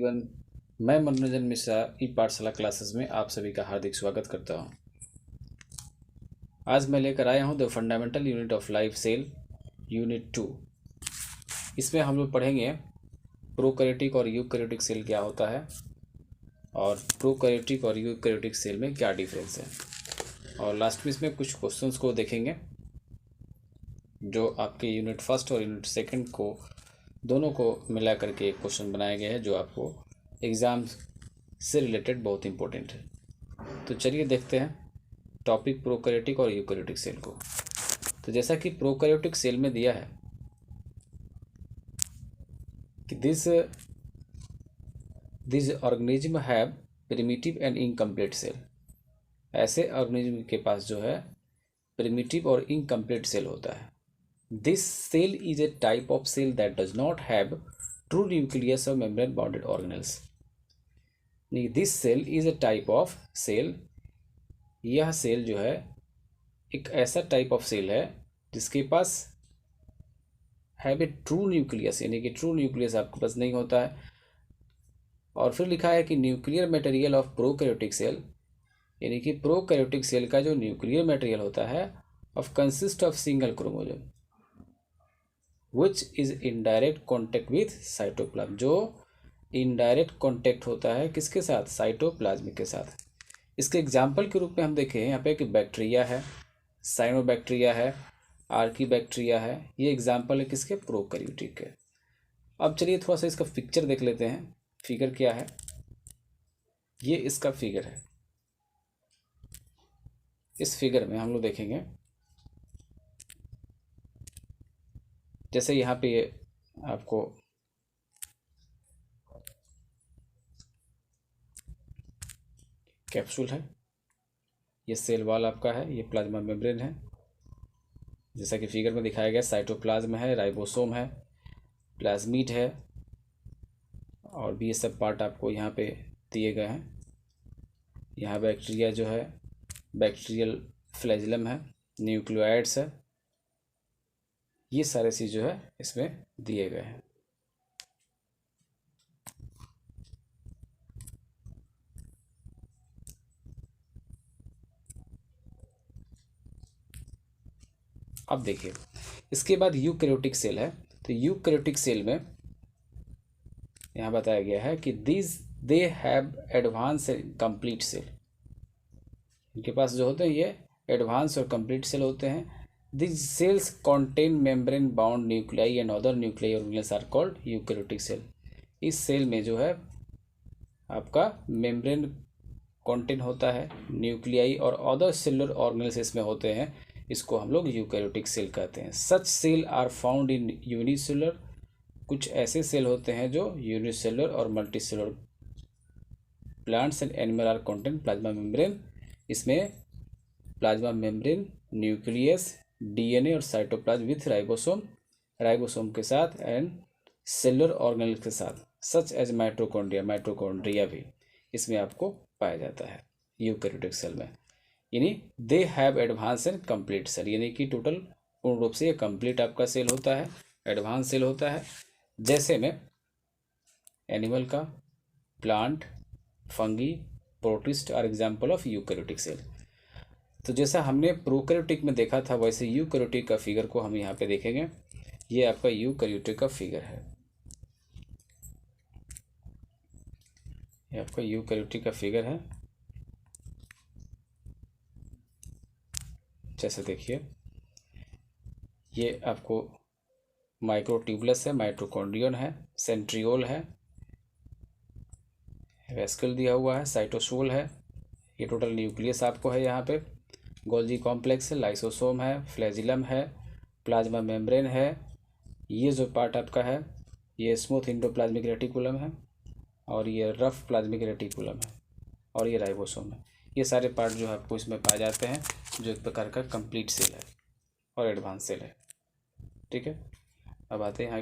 Everyone, मैं मनोरंजन मिश्रा ई पाठशाला क्लासेस में आप सभी का हार्दिक स्वागत करता हूं। आज मैं लेकर आया हूं the fundamental unit of life cell unit 2। इसमें हम लोग पढ़ेंगे प्रोकैरियोटिक और यूकैरियोटिक सेल क्या होता है और प्रोकैरियोटिक और यूकैरियोटिक सेल में क्या डिफरेंस है, और लास्ट में इसमें कुछ क्वेश्चंस को देखेंगे जो आपके यूनिट फर्स्ट और यूनिट सेकंड को दोनों को मिला करके एक क्वेश्चन बनाया गया है जो आपको एग्ज़ाम से रिलेटेड बहुत इंपॉर्टेंट है। तो चलिए देखते हैं टॉपिक प्रोकैरियोटिक और यूकैरियोटिक सेल को। तो जैसा कि प्रोकैरियोटिक सेल में दिया है कि this organism have primitive and incomplete cell. ऐसे ऑर्गेनिज्म के पास जो है प्रिमिटिव और इनकम्प्लीट सेल होता है। This cell is a type of cell that does not have true nucleus or membrane bounded organelles. This cell is a type of cell। यह cell जो है एक ऐसा टाइप ऑफ सेल है जिसके पास हैव ए ट्रू न्यूक्लियस, यानी कि true nucleus आपके पास नहीं होता है। और फिर लिखा है कि nuclear material of prokaryotic cell, यानी कि प्रोकैरियोटिक सेल का जो न्यूक्लियर मटेरियल होता है of consist of single chromosome which is indirect contact with cytoplasm. जो इनडायरेक्ट कॉन्टेक्ट होता है किसके साथ? साइटोप्लाज्म के साथ। इसके एग्जाम्पल के रूप में हम देखें यहाँ पे कि बैक्टीरिया है, साइनोबैक्टीरिया है, आर्कीबैक्टीरिया है। ये एग्जाम्पल है किसके? प्रोकैरियोटिक के। अब चलिए थोड़ा सा इसका पिक्चर देख लेते हैं। फिगर क्या है? ये इसका फिगर है। इस फिगर में हम लोग देखेंगे जैसे यहाँ पे आपको कैप्सूल है, ये सेल वॉल आपका है, ये प्लाज्मा मेम्ब्रेन है जैसा कि फिगर में दिखाया गया। साइटोप्लाज्म है, राइबोसोम है, प्लाज्मिड है, और भी ये सब पार्ट आपको यहाँ पे दिए गए हैं। यहाँ बैक्टीरिया जो है, बैक्टीरियल फ्लैजिलम है, न्यूक्लियोइड्स है, ये सारे चीज़ जो है इसमें दिए गए हैं। अब देखिए इसके बाद यूकैरियोटिक सेल है। तो यूकैरियोटिक सेल में यहाँ बताया गया है कि they have advance and complete cell. इनके पास जो होते हैं ये एडवांस और कंप्लीट सेल होते हैं। These cells contain membrane bound nuclei and other nuclei organelles are called eukaryotic cell। इस सेल में जो है आपका मेम्ब्रेन कंटेन होता है, न्यूक्लियाई और अदर सेलुलर ऑर्गेनेल्स इसमें होते हैं। इसको हम लोग यूकैरियोटिक सेल कहते हैं। Such cell are found in unicellular. कुछ ऐसे सेल होते हैं जो यूनिसेलुलर और multicellular. Plants and animal are contain plasma membrane. इसमें प्लाज्मा मेम्ब्रेन, न्यूक्लियस, डीएनए और साइटोप्लाज्म विथ राइबोसोम के साथ एंड सेलुलर ऑर्गेनेल के साथ, सच एज माइटोकॉन्ड्रिया भी इसमें आपको पाया जाता है यूकैरियोटिक सेल में। यानी they have advance and complete cell, यानी कि टोटल पूर्ण रूप से ये कंप्लीट आपका सेल होता है, एडवांस सेल होता है। जैसे में एनिमल का, plant, fungi, protist are example of eukaryotic cell. तो जैसा हमने प्रोकैरियोटिक में देखा था वैसे यूकैरियोटिक का फिगर को हम यहाँ पे देखेंगे। ये आपका यूकैरियोटिक का फिगर है। ये आपका यूकैरियोटिक का फिगर है। जैसे देखिए ये आपको माइक्रोट्यूबुलस है, माइटोकॉन्ड्रियन है, सेंट्रियोल है, वेस्कल दिया हुआ है, साइटोसोल है, ये टोटल न्यूक्लियस आपको है। यहाँ पे गोल्जी कॉम्प्लेक्स है, लाइसोसोम है, फ्लैजिलम है, प्लाज्मा मेम्ब्रेन है। ये जो पार्ट आपका है ये स्मूथ एंडोप्लाज्मिक रेटिकुलम है, और ये रफ प्लाज्मिक रेटिकुलम है, और ये राइबोसोम है। ये सारे पार्ट जो है आपको इसमें पाए जाते हैं, जो एक प्रकार का कंप्लीट सेल है और एडवांस सेल है। ठीक है, अब आते हैं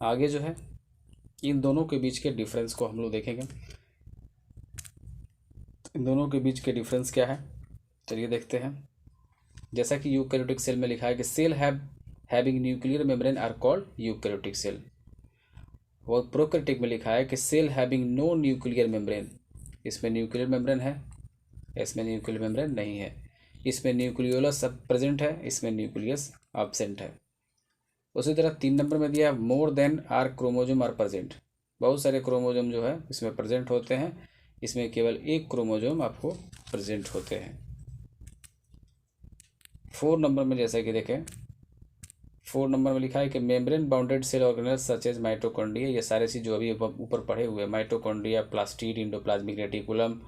आगे जो है इन दोनों के बीच के डिफरेंस को हम लोग देखेंगे। इन दोनों के बीच के डिफरेंस क्या है, चलिए देखते हैं। जैसा कि यूकैरियोटिक सेल में लिखा है कि cell having nuclear membrane are called eukaryotic cell. वो प्रोकैरियोटिक में लिखा है कि cell having no nuclear membrane, इसमें न्यूक्लियर मेम्ब्रेन है, इसमें न्यूक्लियर मेम्ब्रेन नहीं है, इसमें न्यूक्लियोलस प्रेजेंट है, इसमें न्यूक्लियस एब्सेंट है। उसी तरह 3 नंबर में दिया more than are chromosome are present, बहुत सारे क्रोमोजोम जो है इसमें प्रेजेंट होते हैं, इसमें केवल एक क्रोमोजोम आपको प्रेजेंट होते हैं। 4 नंबर में जैसा कि देखें 4 नंबर में लिखा है कि membrane bounded cell organelle such as mitochondria, ये सारे चीज़ जो अभी ऊपर पढ़े हुए mitochondria, plastid, endoplasmic reticulum,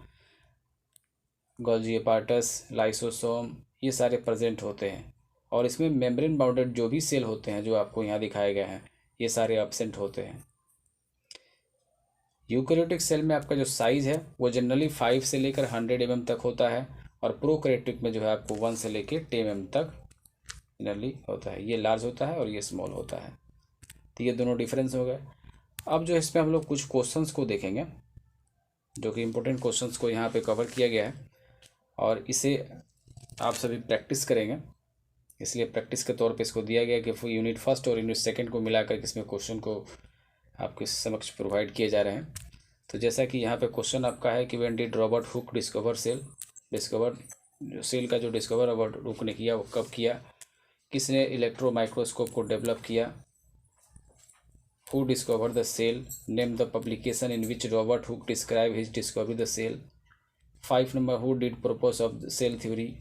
Golgi apparatus, lysosome, ये सारे प्रेजेंट होते हैं। और इसमें मेम्ब्रेन बाउंडेड जो भी सेल होते हैं जो आपको यहाँ दिखाए गए हैं ये सारे एब्सेंट होते हैं। यूकैरियोटिक सेल में आपका जो साइज़ है वो जनरली 5 से लेकर 100 mm तक होता है, और प्रोकैरियोटिक में जो है आपको 1 से लेकर 10 mm तक जनरली होता है। ये लार्ज होता है और ये स्मॉल होता है, तो ये दोनों डिफरेंस हो गए। अब जो इसमें हम लोग कुछ क्वेश्चंस को देखेंगे जो कि इम्पोर्टेंट क्वेश्चंस को यहाँ पे कवर किया गया है, और इसे आप सभी प्रैक्टिस करेंगे, इसलिए प्रैक्टिस के तौर पे इसको दिया गया कि यूनिट फर्स्ट और यूनिट सेकंड को मिलाकर इसमें क्वेश्चन को आपके समक्ष प्रोवाइड किए जा रहे हैं। तो जैसा कि यहाँ पे क्वेश्चन आपका है कि when did Robert Hooke discover cell, cell का जो डिस्कवर रॉबर्ट हुक ने किया वो कब किया, किसने इलेक्ट्रो माइक्रोस्कोप को डेवलप किया, who discover the cell, name the publication in which Robert Hooke describe his discovery the cell. 5 number who did propose of cell theory,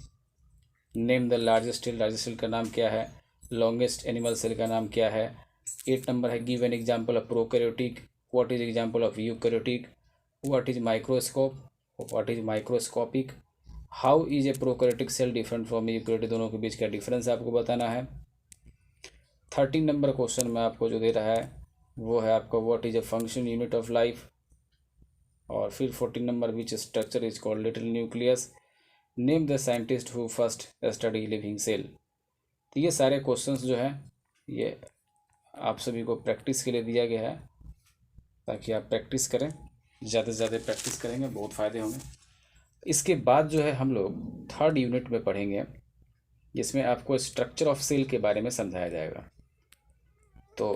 name the largest cell का नाम क्या है, लॉन्गेस्ट एनिमल सेल का नाम क्या है। 8 number है give an example of prokaryotic, what is example of eukaryotic, what is microscope, what is microscopic, how is a prokaryotic cell different from eukaryotic, दोनों के बीच का डिफरेंस आपको बताना है। 13 नंबर क्वेश्चन में आपको जो दे रहा है वो है आपका what is a function unit of life, और फिर 14 number which structure is called little nucleus, name the scientist who first study living cell. तो ये सारे क्वेश्चंस जो हैं ये आप सभी को प्रैक्टिस के लिए दिया गया है, ताकि आप प्रैक्टिस करें, ज़्यादा से ज़्यादा प्रैक्टिस करेंगे बहुत फ़ायदे होंगे। इसके बाद जो है हम लोग 3rd यूनिट में पढ़ेंगे, जिसमें आपको स्ट्रक्चर ऑफ सेल के बारे में समझाया जाएगा। तो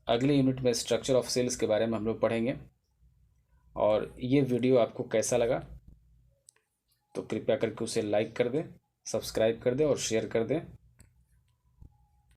अगले यूनिट में स्ट्रक्चर ऑफ सेल्स के बारे में हम लोग पढ़ेंगे। और ये वीडियो आपको कैसा लगा तो कृपया करके उसे लाइक कर दें, सब्सक्राइब कर दें और शेयर कर दें।